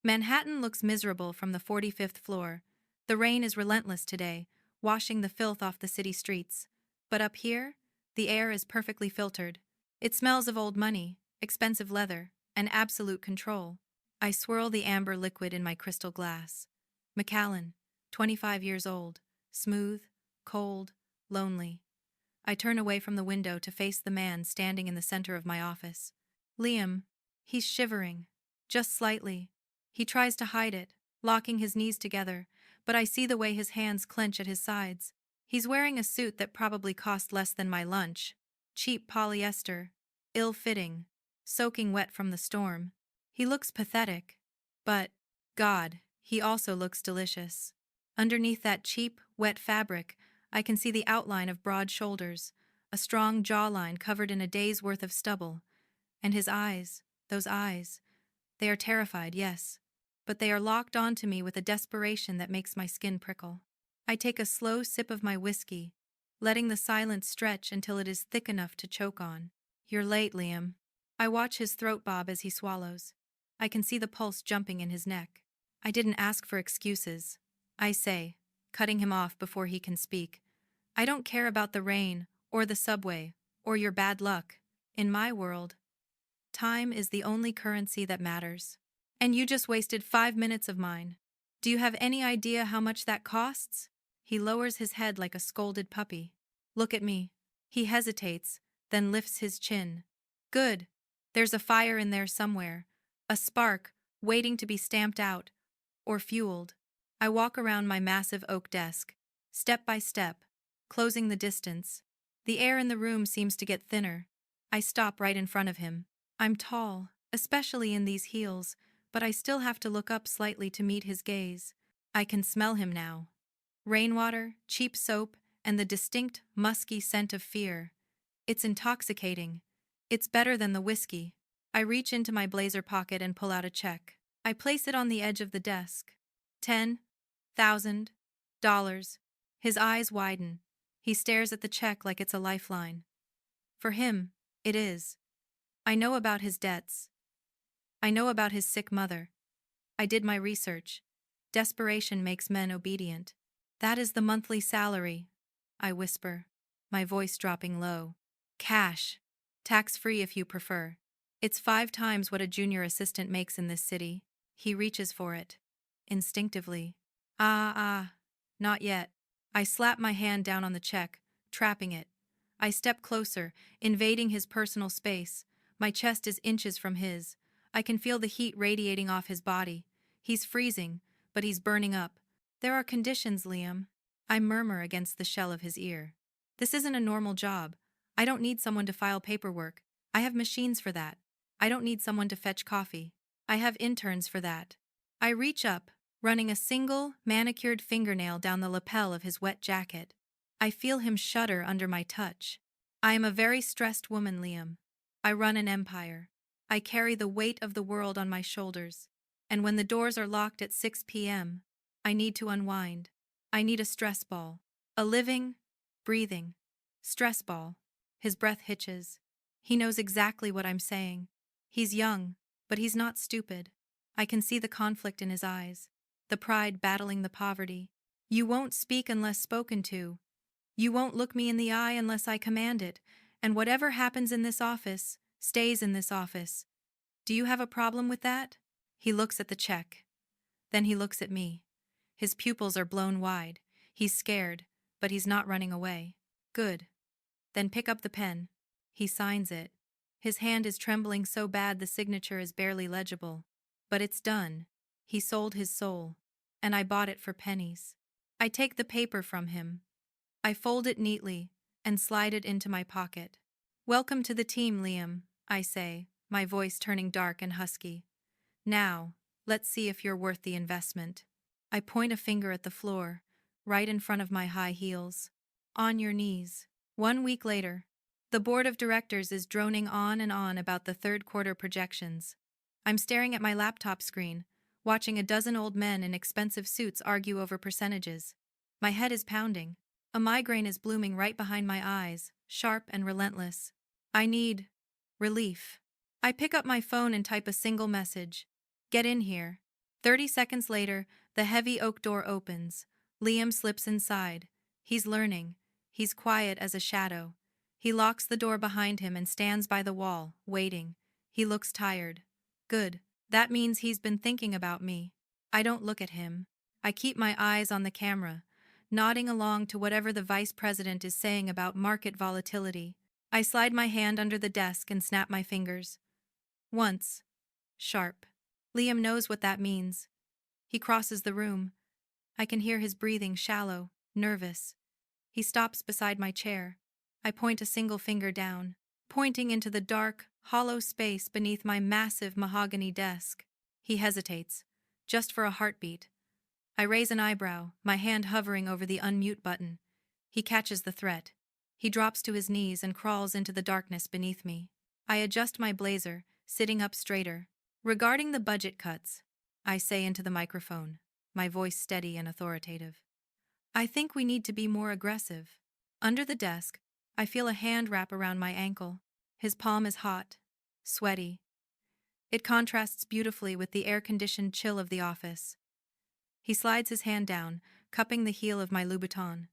Manhattan looks miserable from the 45th floor. The rain is relentless today, washing the filth off the city streets. But up here, the air is perfectly filtered. It smells of old money, expensive leather, and absolute control. I swirl the amber liquid in my crystal glass. Macallan, 25 years old, smooth, cold, lonely. I turn away from the window to face the man standing in the center of my office. Liam. He's shivering. Just slightly. He tries to hide it, locking his knees together, but I see the way his hands clench at his sides. He's wearing a suit that probably cost less than my lunch. Cheap polyester. Ill-fitting. Soaking wet from the storm. He looks pathetic. But, God, he also looks delicious. Underneath that cheap, wet fabric, I can see the outline of broad shoulders, a strong jawline covered in a day's worth of stubble. And his eyes, those eyes. They are terrified, yes, but they are locked onto me with a desperation that makes my skin prickle. I take a slow sip of my whiskey, letting the silence stretch until it is thick enough to choke on. You're late, Liam. I watch his throat bob as he swallows. I can see the pulse jumping in his neck. I didn't ask for excuses. I say, cutting him off before he can speak. I don't care about the rain, or the subway, or your bad luck. In my world, time is the only currency that matters. And you just wasted 5 minutes of mine. Do you have any idea how much that costs? He lowers his head like a scolded puppy. Look at me. He hesitates, then lifts his chin. Good. There's a fire in there somewhere. A spark, waiting to be stamped out. Or fueled. I walk around my massive oak desk, step by step, closing the distance. The air in the room seems to get thinner. I stop right in front of him. I'm tall, especially in these heels, but I still have to look up slightly to meet his gaze. I can smell him now. Rainwater, cheap soap, and the distinct, musky scent of fear. It's intoxicating. It's better than the whiskey. I reach into my blazer pocket and pull out a check. I place it on the edge of the desk. $10,000. His eyes widen. He stares at the check like it's a lifeline. For him, it is. I know about his debts. I know about his sick mother. I did my research. Desperation makes men obedient. That is the monthly salary, I whisper, my voice dropping low. Cash. Tax-free if you prefer. It's 5 times what a junior assistant makes in this city. He reaches for it. Instinctively. Not yet. I slap my hand down on the check, trapping it. I step closer, invading his personal space. My chest is inches from his. I can feel the heat radiating off his body. He's freezing, but he's burning up. There are conditions, Liam. I murmur against the shell of his ear. This isn't a normal job. I don't need someone to file paperwork. I have machines for that. I don't need someone to fetch coffee. I have interns for that. I reach up, running a single, manicured fingernail down the lapel of his wet jacket. I feel him shudder under my touch. I am a very stressed woman, Liam. I run an empire. I carry the weight of the world on my shoulders. And when the doors are locked at 6 p.m., I need to unwind. I need a stress ball. A living, breathing stress ball. His breath hitches. He knows exactly what I'm saying. He's young, but he's not stupid. I can see the conflict in his eyes, the pride battling the poverty. You won't speak unless spoken to. You won't look me in the eye unless I command it, and whatever happens in this office, stays in this office. Do you have a problem with that? He looks at the check. Then he looks at me. His pupils are blown wide. He's scared, but he's not running away. Good. Then pick up the pen. He signs it. His hand is trembling so bad the signature is barely legible. But it's done. He sold his soul. And I bought it for pennies. I take the paper from him. I fold it neatly and slide it into my pocket. Welcome to the team, Liam, I say, my voice turning dark and husky. Now, let's see if you're worth the investment. I point a finger at the floor, right in front of my high heels. On your knees. 1 week later, the board of directors is droning on and on about the third quarter projections. I'm staring at my laptop screen, watching a dozen old men in expensive suits argue over percentages. My head is pounding. A migraine is blooming right behind my eyes, sharp and relentless. I need relief. I pick up my phone and type a single message. Get in here. 30 seconds later, the heavy oak door opens. Liam slips inside. He's learning. He's quiet as a shadow. He locks the door behind him and stands by the wall, waiting. He looks tired. Good. That means he's been thinking about me. I don't look at him. I keep my eyes on the camera, nodding along to whatever the vice president is saying about market volatility. I slide my hand under the desk and snap my fingers. Once. Sharp. Liam knows what that means. He crosses the room. I can hear his breathing shallow, nervous. He stops beside my chair. I point a single finger down, pointing into the dark, hollow space beneath my massive mahogany desk. He hesitates, just for a heartbeat. I raise an eyebrow, my hand hovering over the unmute button. He catches the threat. He drops to his knees and crawls into the darkness beneath me. I adjust my blazer, sitting up straighter. Regarding the budget cuts, I say into the microphone, my voice steady and authoritative. I think we need to be more aggressive. Under the desk, I feel a hand wrap around my ankle. His palm is hot, sweaty. It contrasts beautifully with the air-conditioned chill of the office. He slides his hand down, cupping the heel of my Louboutin.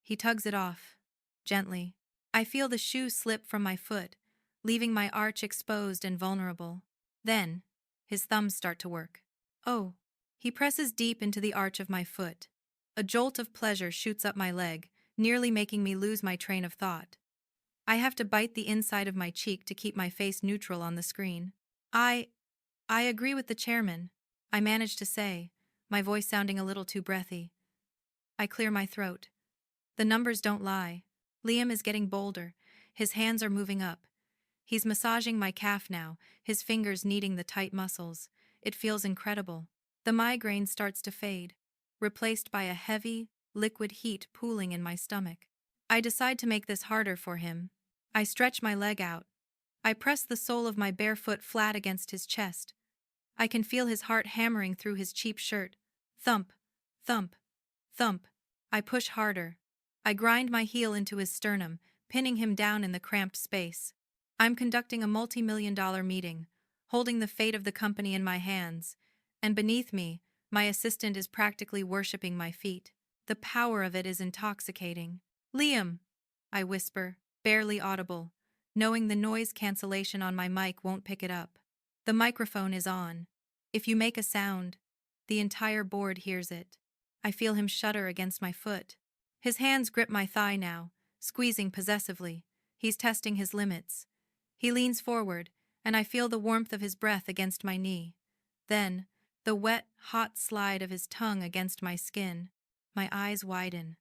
He tugs it off, gently. I feel the shoe slip from my foot, leaving my arch exposed and vulnerable. Then, his thumbs start to work. Oh, he presses deep into the arch of my foot. A jolt of pleasure shoots up my leg, nearly making me lose my train of thought. I have to bite the inside of my cheek to keep my face neutral on the screen. I agree with the chairman, I manage to say, my voice sounding a little too breathy. I clear my throat. The numbers don't lie. Liam is getting bolder. His hands are moving up. He's massaging my calf now, his fingers kneading the tight muscles. It feels incredible. The migraine starts to fade, replaced by a heavy, liquid heat pooling in my stomach. I decide to make this harder for him. I stretch my leg out. I press the sole of my bare foot flat against his chest. I can feel his heart hammering through his cheap shirt. Thump, thump, thump. I push harder. I grind my heel into his sternum, pinning him down in the cramped space. I'm conducting a multi-million-dollar meeting, holding the fate of the company in my hands, and beneath me, my assistant is practically worshipping my feet. The power of it is intoxicating. Liam, I whisper, barely audible, knowing the noise cancellation on my mic won't pick it up. The microphone is on. If you make a sound, the entire board hears it. I feel him shudder against my foot. His hands grip my thigh now, squeezing possessively. He's testing his limits. He leans forward, and I feel the warmth of his breath against my knee. Then, the wet, hot slide of his tongue against my skin. My eyes widen.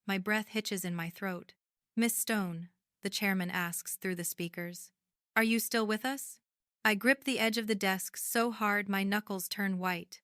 My breath hitches in my throat. Miss Stone, the chairman asks through the speakers. Are you still with us? I grip the edge of the desk so hard my knuckles turn white.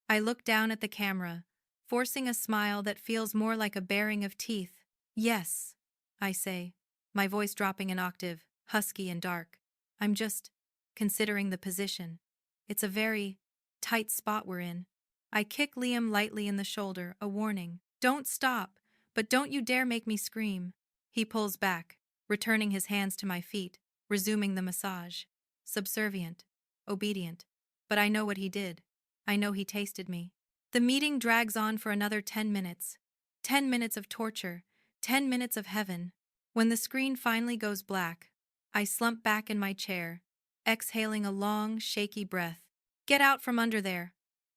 I look down at the camera, forcing a smile that feels more like a baring of teeth. Yes, I say, my voice dropping an octave, husky and dark. I'm just considering the position. It's a very tight spot we're in. I kick Liam lightly in the shoulder, a warning. Don't stop, but don't you dare make me scream. He pulls back, returning his hands to my feet, resuming the massage. Subservient, obedient. But I know what he did. I know he tasted me. The meeting drags on for another 10 minutes. 10 minutes of torture. 10 minutes of heaven. When the screen finally goes black, I slump back in my chair, exhaling a long, shaky breath. Get out from under there.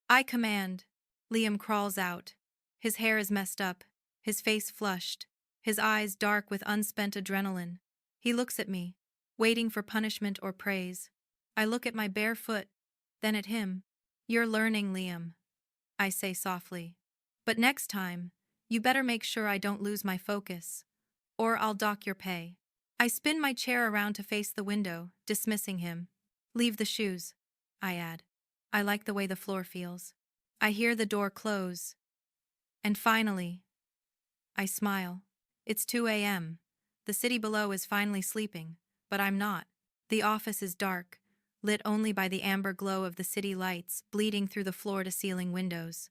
I command. Liam crawls out. His hair is messed up, his face flushed, his eyes dark with unspent adrenaline. He looks at me, waiting for punishment or praise. I look at my bare foot, then at him. You're learning, Liam, I say softly. But next time, you better make sure I don't lose my focus, or I'll dock your pay. I spin my chair around to face the window, dismissing him. Leave the shoes, I add. I like the way the floor feels. I hear the door close. And finally, I smile. It's 2 a.m. The city below is finally sleeping, but I'm not. The office is dark, lit only by the amber glow of the city lights bleeding through the floor-to-ceiling windows.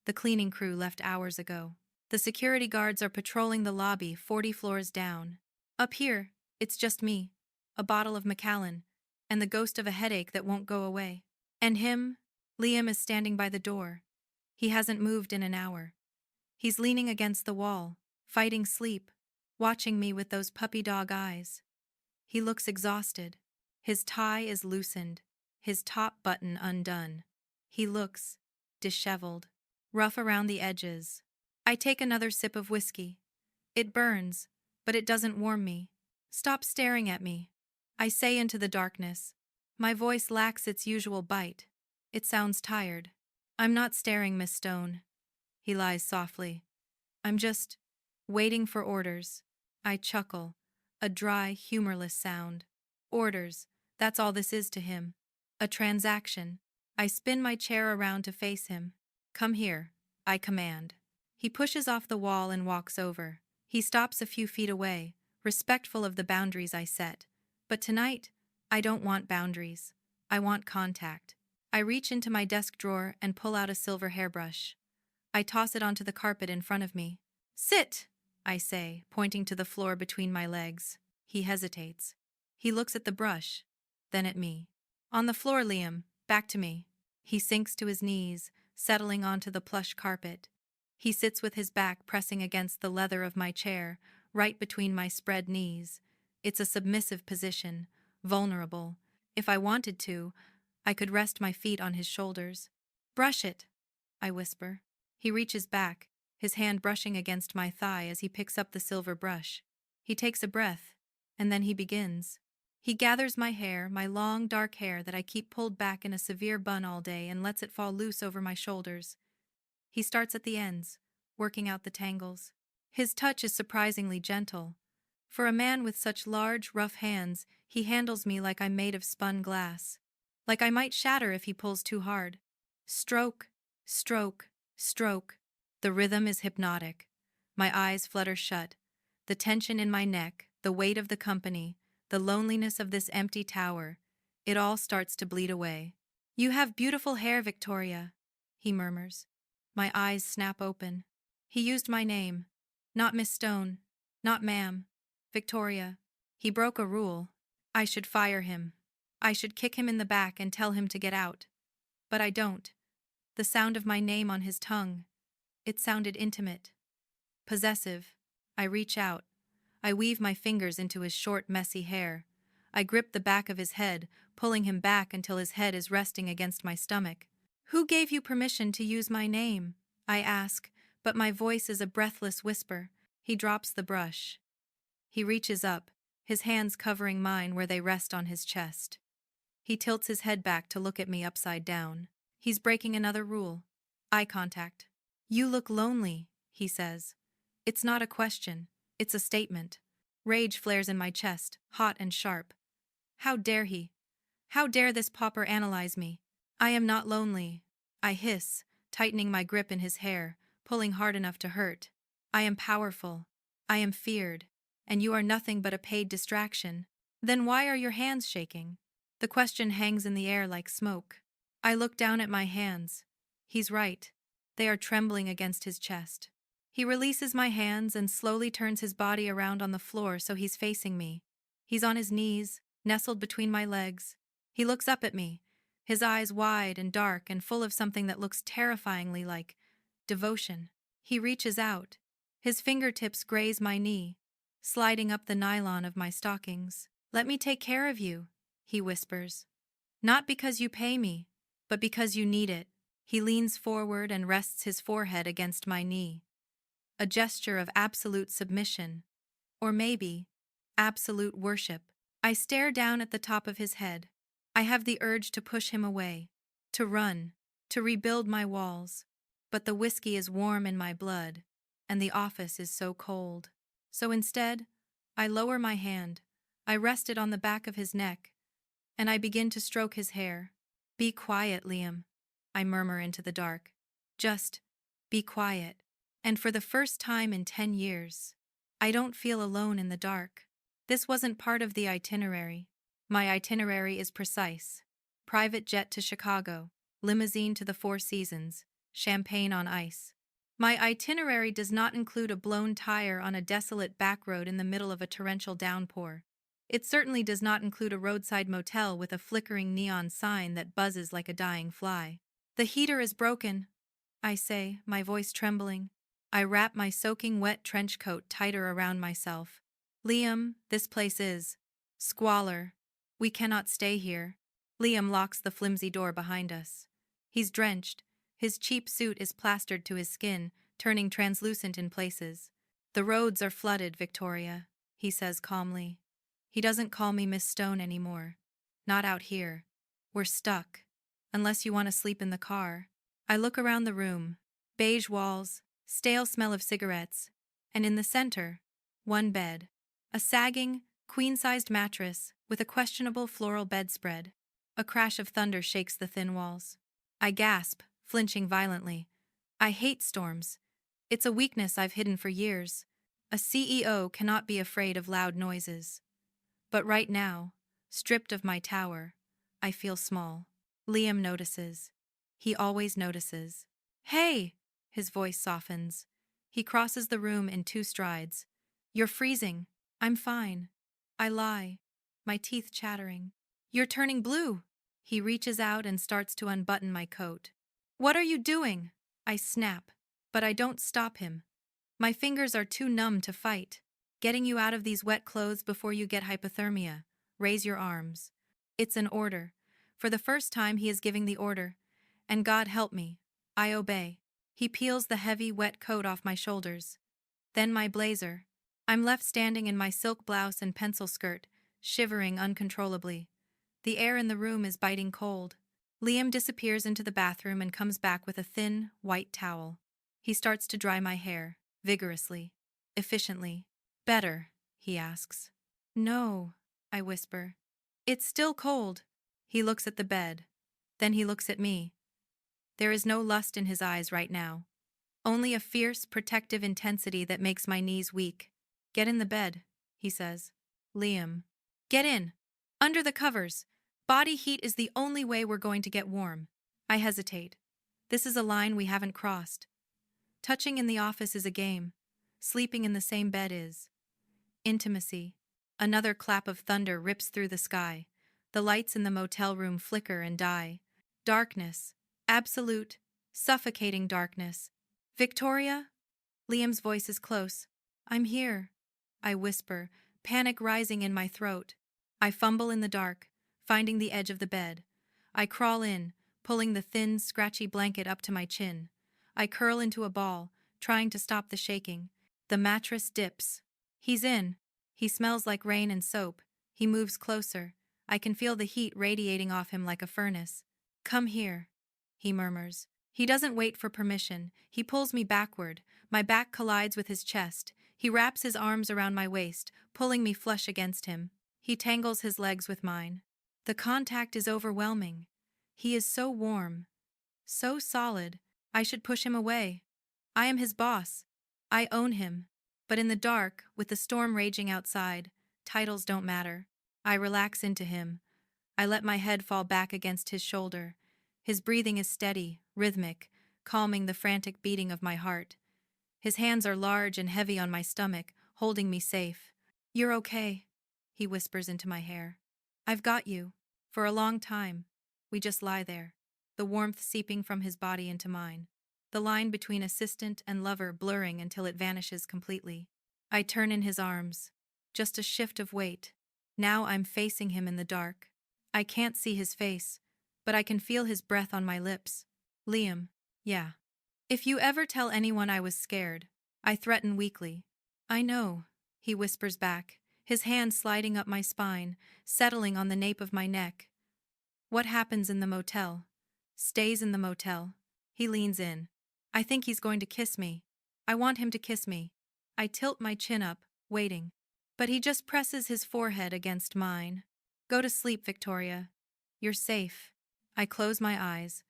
The cleaning crew left hours ago. The security guards are patrolling the lobby 40 floors down. Up here, it's just me, a bottle of Macallan, and the ghost of a headache that won't go away. And him, Liam is standing by the door. He hasn't moved in an hour. He's leaning against the wall, fighting sleep, watching me with those puppy dog eyes. He looks exhausted. His tie is loosened, his top button undone. He looks disheveled, rough around the edges. I take another sip of whiskey. It burns, but it doesn't warm me. Stop staring at me, I say into the darkness. My voice lacks its usual bite. It sounds tired. I'm not staring, Miss Stone. He lies softly. I'm just waiting for orders. I chuckle, a dry, humorless sound. Orders, that's all this is to him. A transaction. I spin my chair around to face him. Come here, I command. He pushes off the wall and walks over. He stops a few feet away, respectful of the boundaries I set. But tonight, I don't want boundaries. I want contact. I reach into my desk drawer and pull out a silver hairbrush. I toss it onto the carpet in front of me. Sit, I say, pointing to the floor between my legs. He hesitates. He looks at the brush, then at me. On the floor, Liam, back to me. He sinks to his knees, settling onto the plush carpet. He sits with his back pressing against the leather of my chair, right between my spread knees. It's a submissive position, vulnerable. If I wanted to, I could rest my feet on his shoulders. Brush it, I whisper. He reaches back, his hand brushing against my thigh as he picks up the silver brush. He takes a breath, and then he begins. He gathers my hair, my long, dark hair that I keep pulled back in a severe bun all day, and lets it fall loose over my shoulders. He starts at the ends, working out the tangles. His touch is surprisingly gentle. For a man with such large, rough hands, he handles me like I'm made of spun glass. Like I might shatter if he pulls too hard. Stroke, stroke, stroke. The rhythm is hypnotic. My eyes flutter shut. The tension in my neck, the weight of the company, the loneliness of this empty tower, it all starts to bleed away. You have beautiful hair, Victoria, he murmurs. My eyes snap open. He used my name. Not Miss Stone. Not ma'am. Victoria. He broke a rule. I should fire him. I should kick him in the back and tell him to get out. But I don't. The sound of my name on his tongue. It sounded intimate. Possessive. I reach out. I weave my fingers into his short, messy hair. I grip the back of his head, pulling him back until his head is resting against my stomach. Who gave you permission to use my name? I ask, but my voice is a breathless whisper. He drops the brush. He reaches up, his hands covering mine where they rest on his chest. He tilts his head back to look at me upside down. He's breaking another rule. Eye contact. You look lonely, he says. It's not a question. It's a statement. Rage flares in my chest, hot and sharp. How dare he? How dare this pauper analyze me? I am not lonely. I hiss, tightening my grip in his hair, pulling hard enough to hurt. I am powerful. I am feared. And you are nothing but a paid distraction. Then why are your hands shaking? The question hangs in the air like smoke. I look down at my hands. He's right. They are trembling against his chest. He releases my hands and slowly turns his body around on the floor so he's facing me. He's on his knees, nestled between my legs. He looks up at me, his eyes wide and dark and full of something that looks terrifyingly like devotion. He reaches out. His fingertips graze my knee, sliding up the nylon of my stockings. Let me take care of you, he whispers. Not because you pay me, but because you need it. He leans forward and rests his forehead against my knee. A gesture of absolute submission, or maybe absolute worship. I stare down at the top of his head. I have the urge to push him away, to run, to rebuild my walls. But the whiskey is warm in my blood, and the office is so cold. So instead, I lower my hand, I rest it on the back of his neck, and I begin to stroke his hair. Be quiet, Liam, I murmur into the dark. Just be quiet. And for the first time in 10 years, I don't feel alone in the dark. This wasn't part of the itinerary. My itinerary is precise. Private jet to Chicago, limousine to the Four Seasons, champagne on ice. My itinerary does not include a blown tire on a desolate back road in the middle of a torrential downpour. It certainly does not include a roadside motel with a flickering neon sign that buzzes like a dying fly. The heater is broken, I say, my voice trembling. I wrap my soaking wet trench coat tighter around myself. Liam, this place is squalor. We cannot stay here. Liam locks the flimsy door behind us. He's drenched. His cheap suit is plastered to his skin, turning translucent in places. The roads are flooded, Victoria, he says calmly. He doesn't call me Miss Stone anymore. Not out here. We're stuck. Unless you want to sleep in the car. I look around the room. Beige walls, stale smell of cigarettes, and in the center, one bed. A sagging, queen-sized mattress with a questionable floral bedspread. A crash of thunder shakes the thin walls. I gasp, flinching violently. I hate storms. It's a weakness I've hidden for years. A CEO cannot be afraid of loud noises. But right now, stripped of my tower, I feel small. Liam notices. He always notices. Hey! His voice softens. He crosses the room in 2 strides. You're freezing. I'm fine. I lie, my teeth chattering. You're turning blue. He reaches out and starts to unbutton my coat. What are you doing? I snap, but I don't stop him. My fingers are too numb to fight. Getting you out of these wet clothes before you get hypothermia. Raise your arms. It's an order. For the first time he is giving the order. And God help me. I obey. He peels the heavy, wet coat off my shoulders. Then my blazer. I'm left standing in my silk blouse and pencil skirt, shivering uncontrollably. The air in the room is biting cold. Liam disappears into the bathroom and comes back with a thin, white towel. He starts to dry my hair, vigorously, efficiently. Better, he asks. No, I whisper. It's still cold. He looks at the bed. Then he looks at me. There is no lust in his eyes right now. Only a fierce, protective intensity that makes my knees weak. Get in the bed, he says. Liam. Get in. Under the covers. Body heat is the only way we're going to get warm. I hesitate. This is a line we haven't crossed. Touching in the office is a game. Sleeping in the same bed is. Intimacy. Another clap of thunder rips through the sky. The lights in the motel room flicker and die. Darkness. Absolute, suffocating darkness. Victoria? Liam's voice is close. I'm here. I whisper, panic rising in my throat. I fumble in the dark, finding the edge of the bed. I crawl in, pulling the thin, scratchy blanket up to my chin. I curl into a ball, trying to stop the shaking. The mattress dips. He's in. He smells like rain and soap. He moves closer. I can feel the heat radiating off him like a furnace. Come here, he murmurs. He doesn't wait for permission. He pulls me backward. My back collides with his chest. He wraps his arms around my waist, pulling me flush against him. He tangles his legs with mine. The contact is overwhelming. He is so warm, so solid. I should push him away. I am his boss. I own him. But in the dark, with the storm raging outside, titles don't matter. I relax into him. I let my head fall back against his shoulder. His breathing is steady, rhythmic, calming the frantic beating of my heart. His hands are large and heavy on my stomach, holding me safe. You're okay, he whispers into my hair. I've got you. For a long time. We just lie there, the warmth seeping from his body into mine. The line between assistant and lover blurring until it vanishes completely. I turn in his arms. Just a shift of weight. Now I'm facing him in the dark. I can't see his face, but I can feel his breath on my lips. Liam. Yeah. If you ever tell anyone I was scared, I threaten weakly. I know, he whispers back, his hand sliding up my spine, settling on the nape of my neck. What happens in the motel? Stays in the motel. He leans in. I think he's going to kiss me. I want him to kiss me. I tilt my chin up, waiting. But he just presses his forehead against mine. Go to sleep, Victoria. You're safe. I close my eyes.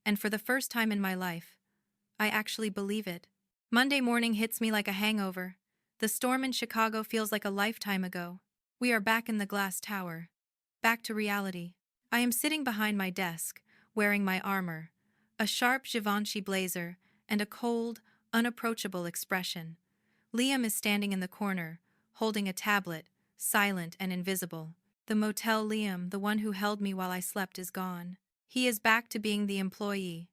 And for the first time in my life, I actually believe it. Monday morning hits me like a hangover. The storm in Chicago feels like a lifetime ago. We are back in the glass tower. Back to reality. I am sitting behind my desk, wearing my armor, a sharp Givenchy blazer, and a cold, unapproachable expression. Liam is standing in the corner, holding a tablet, silent and invisible. The motel Liam, the one who held me while I slept, is gone. He is back to being the employee.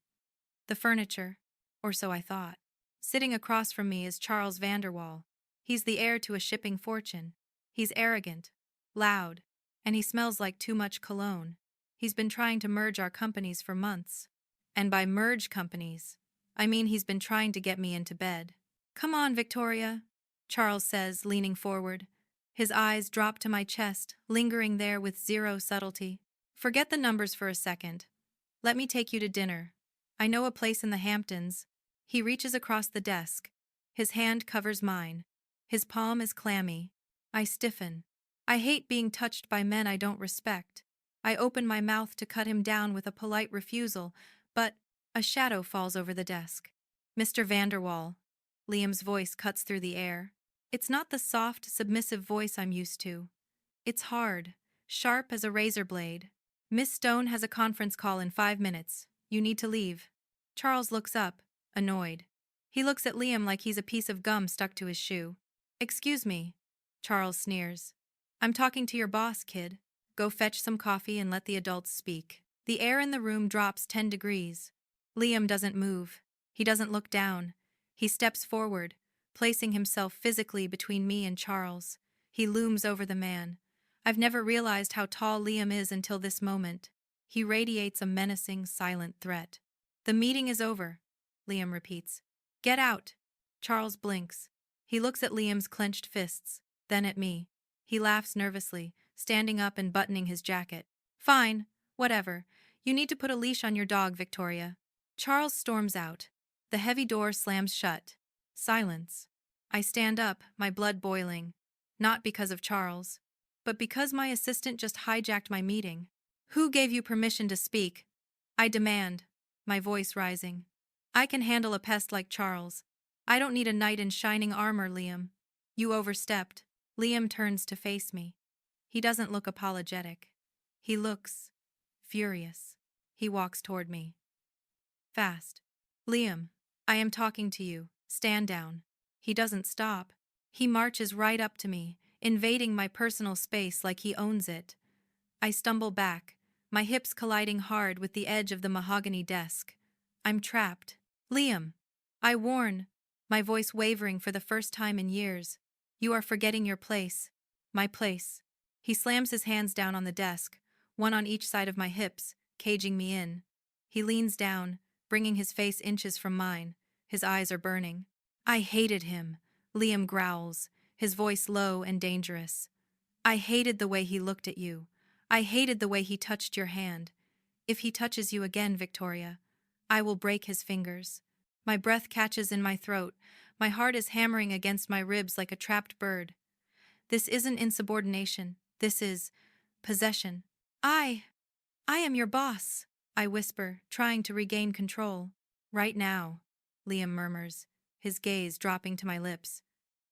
The furniture, or so I thought. Sitting across from me is Charles Vanderwall. He's the heir to a shipping fortune. He's arrogant, loud, and he smells like too much cologne. He's been trying to merge our companies for months. And by merge companies, I mean he's been trying to get me into bed. "Come on, Victoria," Charles says, leaning forward. His eyes drop to my chest, lingering there with zero subtlety. "Forget the numbers for a second. Let me take you to dinner. I know a place in the Hamptons." He reaches across the desk. His hand covers mine. His palm is clammy. I stiffen. I hate being touched by men I don't respect. I open my mouth to cut him down with a polite refusal, but a shadow falls over the desk. "Mr. Vanderwall." Liam's voice cuts through the air. It's not the soft, submissive voice I'm used to. It's hard, sharp as a razor blade. "Miss Stone has a conference call in 5 minutes. You need to leave." Charles looks up, annoyed. He looks at Liam like he's a piece of gum stuck to his shoe. "Excuse me," Charles sneers. "I'm talking to your boss, kid. Go fetch some coffee and let the adults speak." The air in the room drops 10 degrees. Liam doesn't move. He doesn't look down. He steps forward, placing himself physically between me and Charles. He looms over the man. I've never realized how tall Liam is until this moment. He radiates a menacing, silent threat. "The meeting is over," Liam repeats. "Get out." Charles blinks. He looks at Liam's clenched fists, then at me. He laughs nervously, standing up and buttoning his jacket. "Fine, whatever. You need to put a leash on your dog, Victoria." Charles storms out. The heavy door slams shut. Silence. I stand up, my blood boiling. Not because of Charles, but because my assistant just hijacked my meeting. "Who gave you permission to speak?" I demand, my voice rising. "I can handle a pest like Charles. I don't need a knight in shining armor, Liam." "You overstepped." Liam turns to face me. He doesn't look apologetic. He looks furious. He walks toward me. Fast. "Liam, I am talking to you. Stand down." He doesn't stop. He marches right up to me, invading my personal space like he owns it. I stumble back, my hips colliding hard with the edge of the mahogany desk. I'm trapped. "Liam," I warn, my voice wavering for the first time in years. "You are forgetting your place." "My place." He slams his hands down on the desk, one on each side of my hips, caging me in. He leans down, bringing his face inches from mine. His eyes are burning. "I hated him," Liam growls, his voice low and dangerous. "I hated the way he looked at you. I hated the way he touched your hand. If he touches you again, Victoria, I will break his fingers." My breath catches in my throat. My heart is hammering against my ribs like a trapped bird. This isn't insubordination. This is possession. I am your boss," I whisper, trying to regain control. "Right now," Liam murmurs, his gaze dropping to my lips.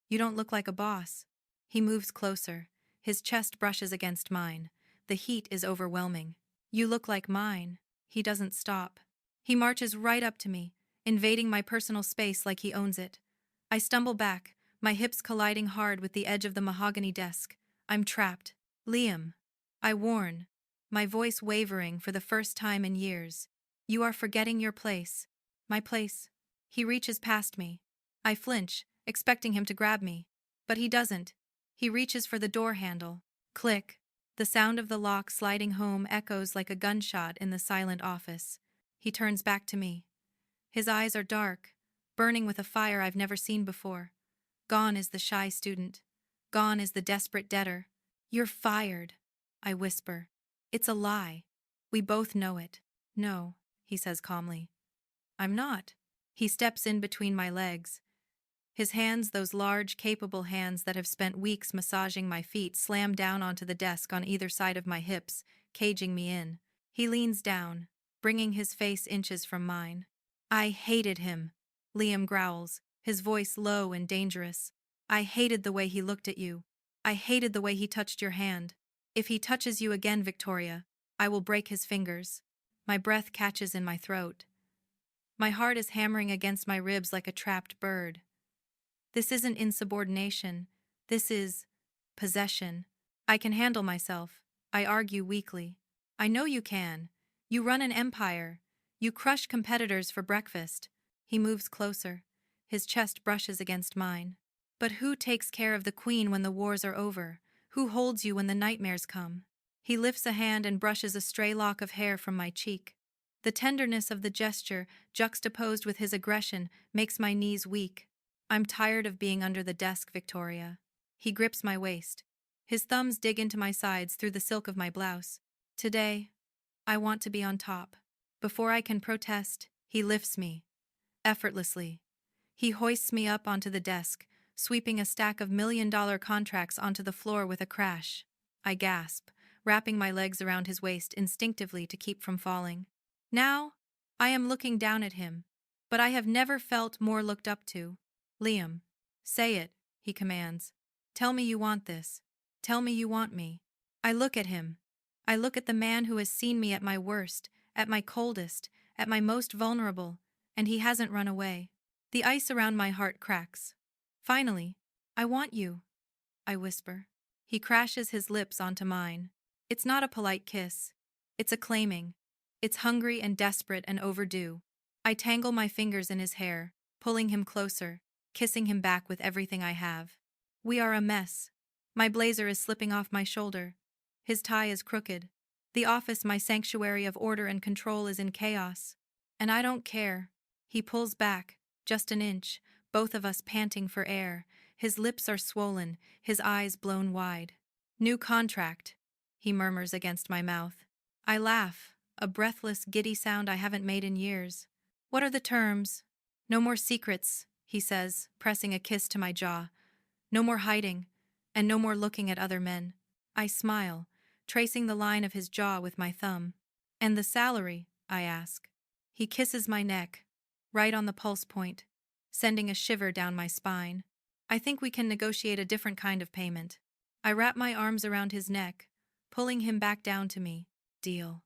"You don't look like a boss." He moves closer. His chest brushes against mine. The heat is overwhelming. "You look like mine." He doesn't stop. He marches right up to me, invading my personal space like he owns it. I stumble back, my hips colliding hard with the edge of the mahogany desk. I'm trapped. "Liam," I warn, my voice wavering for the first time in years. "You are forgetting your place." "My place." He reaches past me. I flinch, expecting him to grab me. But he doesn't. He reaches for the door handle. Click. The sound of the lock sliding home echoes like a gunshot in the silent office. He turns back to me. His eyes are dark, burning with a fire I've never seen before. Gone is the shy student. Gone is the desperate debtor. "You're fired," I whisper. It's a lie. We both know it. "No," he says calmly. "I'm not." He steps in between my legs. His hands, those large, capable hands that have spent weeks massaging my feet, slam down onto the desk on either side of my hips, caging me in. He leans down, bringing his face inches from mine. "I hated him," Liam growls, his voice low and dangerous. "I hated the way he looked at you. I hated the way he touched your hand. If he touches you again, Victoria, I will break his fingers." My breath catches in my throat. My heart is hammering against my ribs like a trapped bird. This isn't insubordination. This is possession. "I can handle myself," I argue weakly. "I know you can. You run an empire. You crush competitors for breakfast. He moves closer. His chest brushes against mine. But who takes care of the queen when the wars are over? Who holds you when the nightmares come? He lifts a hand and brushes a stray lock of hair from my cheek. The tenderness of the gesture, juxtaposed with his aggression, makes my knees weak. I'm tired of being under the desk, Victoria. He grips my waist. His thumbs dig into my sides through the silk of my blouse. Today, I want to be on top. Before I can protest, he lifts me. Effortlessly. He hoists me up onto the desk, sweeping a stack of million-dollar contracts onto the floor with a crash. I gasp, wrapping my legs around his waist instinctively to keep from falling. Now, I am looking down at him, but I have never felt more looked up to. Liam, say it, he commands. Tell me you want this. Tell me you want me. I look at him. I look at the man who has seen me at my worst, at my coldest, at my most vulnerable, and he hasn't run away. The ice around my heart cracks. Finally, I want you, I whisper. He crashes his lips onto mine. It's not a polite kiss. It's a claiming. It's hungry and desperate and overdue. I tangle my fingers in his hair, pulling him closer, kissing him back with everything I have. We are a mess. My blazer is slipping off my shoulder. His tie is crooked. The office, my sanctuary of order and control, is in chaos. And I don't care. He pulls back, just an inch, both of us panting for air. His lips are swollen, his eyes blown wide. New contract, he murmurs against my mouth. I laugh, a breathless, giddy sound I haven't made in years. What are the terms? No more secrets, he says, pressing a kiss to my jaw. No more hiding, and no more looking at other men. I smile, tracing the line of his jaw with my thumb. And the salary, I ask. He kisses my neck, right on the pulse point, sending a shiver down my spine. I think we can negotiate a different kind of payment. I wrap my arms around his neck, pulling him back down to me. Deal.